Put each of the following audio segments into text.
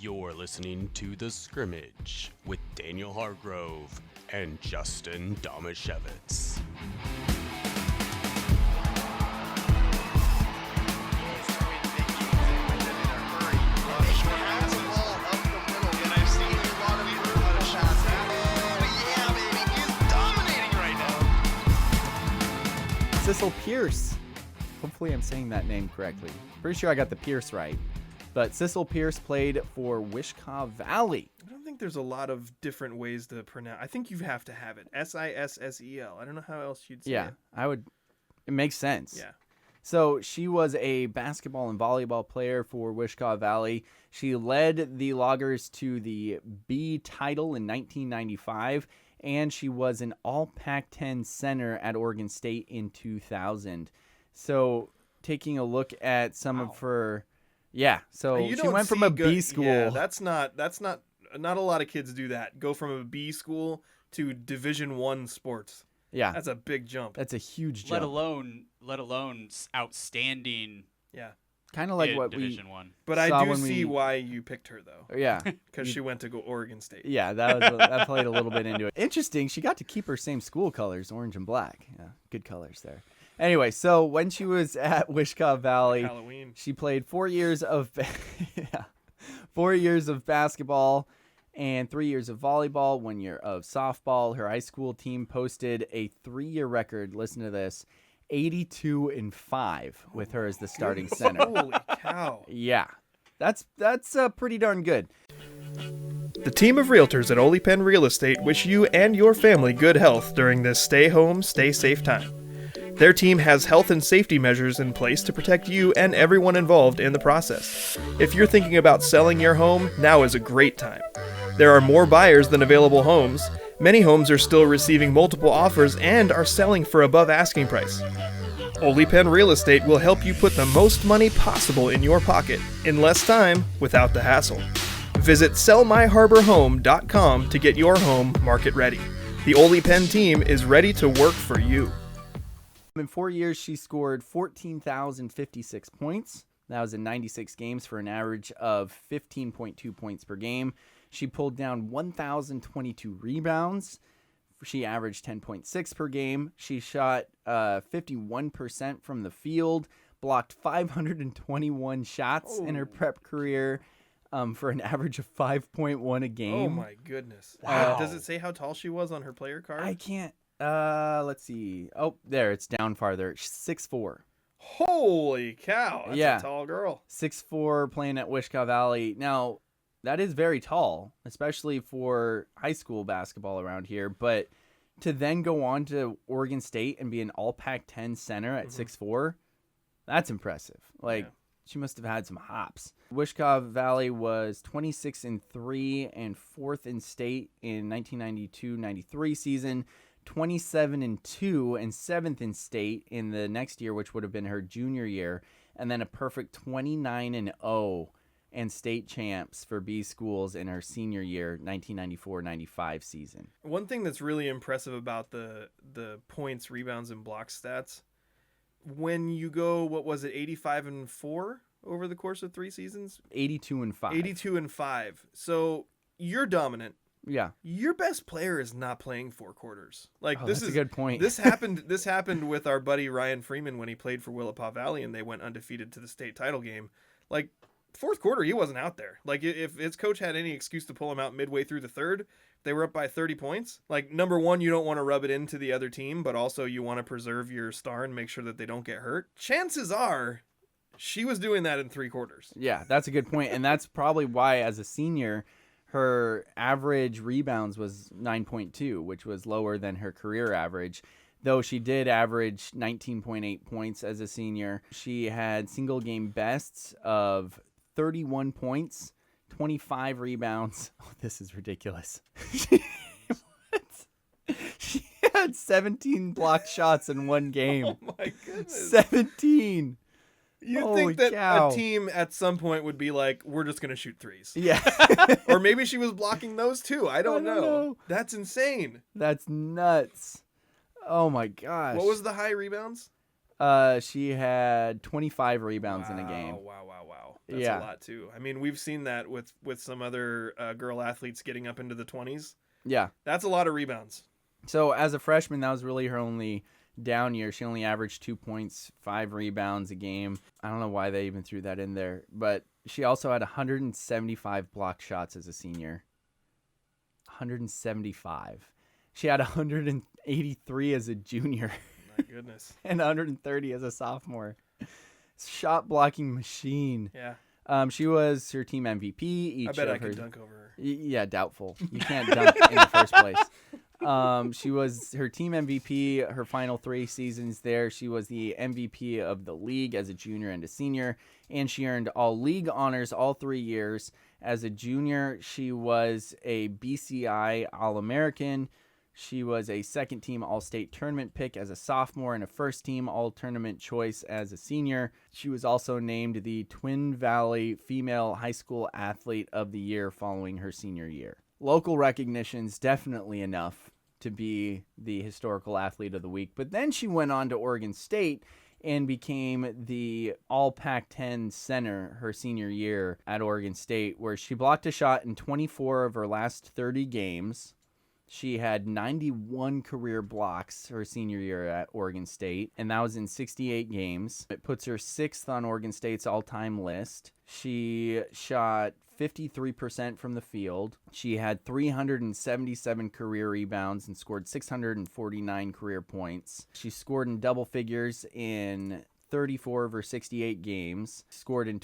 You're listening to The Scrimmage with Daniel Hargrove and Justin Domashevitz. Sissel Pierce. Hopefully I'm saying that name correctly. Pretty sure I got the Pierce right. But Sissel Pierce played for Wishkah Valley. I don't think there's a lot of different ways to pronounce. I think you have to have it. Sissel. I don't know how else you'd say it. I would. It makes sense. Yeah. So she was a basketball and volleyball player for Wishkah Valley. She led the Loggers to the B title in 1995, and she was an all Pac10 Center at Oregon State in 2000. So taking a look at some of her, so she went from a B school. Yeah, that's not a lot of kids do that. Go from a B school to Division I sports. Yeah, that's a big jump. That's a huge jump. Let alone outstanding. Yeah, kind of like what Division I. But I do see why you picked her though. Yeah, because she went to Oregon State. Yeah, that played a little bit into it. Interesting. She got to keep her same school colors, orange and black. Yeah, good colors there. Anyway, so when she was at Wishkah Valley, Halloween, she played 4 years of 4 years of basketball and 3 years of volleyball, 1 year of softball. Her high school team posted a 3-year record. Listen to this. 82-5 with her as the starting center. Holy cow. Yeah. That's pretty darn good. The team of realtors at Ole Penn Real Estate wish you and your family good health during this stay home, stay safe time. Their team has health and safety measures in place to protect you and everyone involved in the process. If you're thinking about selling your home, now is a great time. There are more buyers than available homes. Many homes are still receiving multiple offers and are selling for above asking price. Ole Penn Real Estate will help you put the most money possible in your pocket in less time without the hassle. Visit sellmyharborhome.com to get your home market ready. The Ole Penn team is ready to work for you. In 4 years, she scored 14,056 points. That was in 96 games for an average of 15.2 points per game. She pulled down 1,022 rebounds. She averaged 10.6 per game. She shot 51% from the field, blocked 521 shots in her prep career for an average of 5.1 a game. Oh, my goodness. Wow. Does it say how tall she was on her player card? I can't. Let's see. Oh, there, it's down farther. 6'4". Holy cow. That's a tall girl. 6'4", playing at Wishkah Valley. Now, that is very tall, especially for high school basketball around here. But to then go on to Oregon State and be an all Pac-10 center at 6'4", that's impressive. She must have had some hops. Wishkah Valley was 26-3 and 4th in state in 1992-93 season. 27-2 and 7th in state in the next year, which would have been her junior year, and then a perfect 29-0 and state champs for B schools in her senior year, 1994-95 season. One thing that's really impressive about the points, rebounds, and block stats, when you go, 85-4 over the course of 3 seasons? 82-5. 82-5. So you're dominant. Yeah. Your best player is not playing 4 quarters. That's a good point. This happened with our buddy Ryan Freeman when he played for Willapa Valley and they went undefeated to the state title game. Fourth quarter, he wasn't out there. If his coach had any excuse to pull him out midway through the third, they were up by 30 points. Number one, you don't want to rub it into the other team, but also you want to preserve your star and make sure that they don't get hurt. Chances are she was doing that in 3 quarters. Yeah, that's a good point. And that's probably why, as a senior, her average rebounds was 9.2, which was lower than her career average, though she did average 19.8 points as a senior. She had single game bests of 31 points, 25 rebounds. Oh, this is ridiculous. She had 17 blocked shots in one game. Oh my goodness. 17. You'd think that a team at some point would be like, we're just going to shoot threes. Yeah. Or maybe she was blocking those too. I don't know. That's insane. That's nuts. Oh my gosh. What was the high rebounds? She had 25 rebounds in a game. Wow. That's Yeah. a lot too. I mean, we've seen that with some other girl athletes getting up into the 20s. Yeah. That's a lot of rebounds. So as a freshman, that was really her only down year. She only averaged 2 points, 5 rebounds a game. I don't know why they even threw that in there, but she also had 175 blocked shots as a senior. 175. She had 183 as a junior. My goodness. And 130 as a sophomore. Shot blocking machine. Yeah. She was her team MVP. Each I bet of I could her- dunk over her. Yeah, doubtful. You can't dunk in the first place. She was her team MVP her final 3 seasons there. She was the MVP of the league as a junior and a senior, and she earned all league honors all 3 years. As a junior, she was a BCI All-American. She was a second-team All-State Tournament pick as a sophomore and a first-team All-Tournament choice as a senior. She was also named the Twin Valley Female High School Athlete of the Year following her senior year. Local recognition's definitely enough to be the Historical Athlete of the Week, but then she went on to Oregon State and became the All Pac-10 Center her senior year at Oregon State, where she blocked a shot in 24 of her last 30 games. She had 91 career blocks her senior year at Oregon State, and that was in 68 games. It puts her 6th on Oregon State's all-time list. She shot 53% from the field. She had 377 career rebounds and scored 649 career points. She scored in double figures in 34 of her 68 games, scored in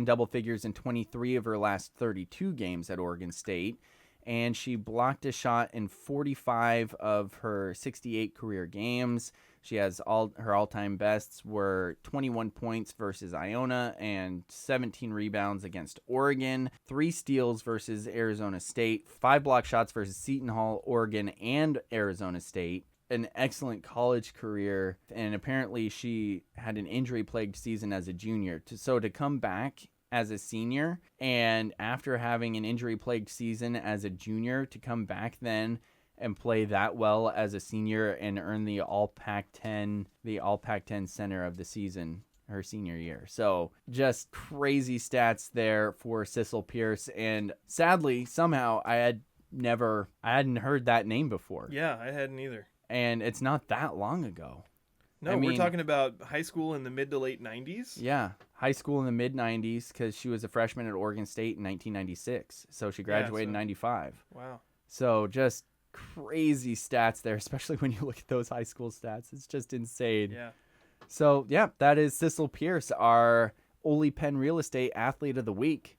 double figures in 23 of her last 32 games at Oregon State, and she blocked a shot in 45 of her 68 career games. She has her all-time bests were 21 points versus Iona and 17 rebounds against Oregon, 3 steals versus Arizona State, 5 block shots versus Seton Hall, Oregon, and Arizona State. An excellent college career, and apparently she had an injury-plagued season as a junior. So to come back as a senior, and after having an injury-plagued season as a junior, to come back then and play that well as a senior and earn the All Pac-10 Center of the season her senior year. So just crazy stats there for Sissel Pierce, and sadly, somehow I hadn't heard that name before. Yeah, I hadn't either. And it's not that long ago. No, we're talking about high school in the mid to late 90s? Yeah, high school in the mid-90s, because she was a freshman at Oregon State in 1996. So she graduated in 95. Wow. So just crazy stats there, especially when you look at those high school stats. It's just insane. Yeah. So, yeah, that is Sissel Pierce, our Ole Penn Real Estate Athlete of the Week.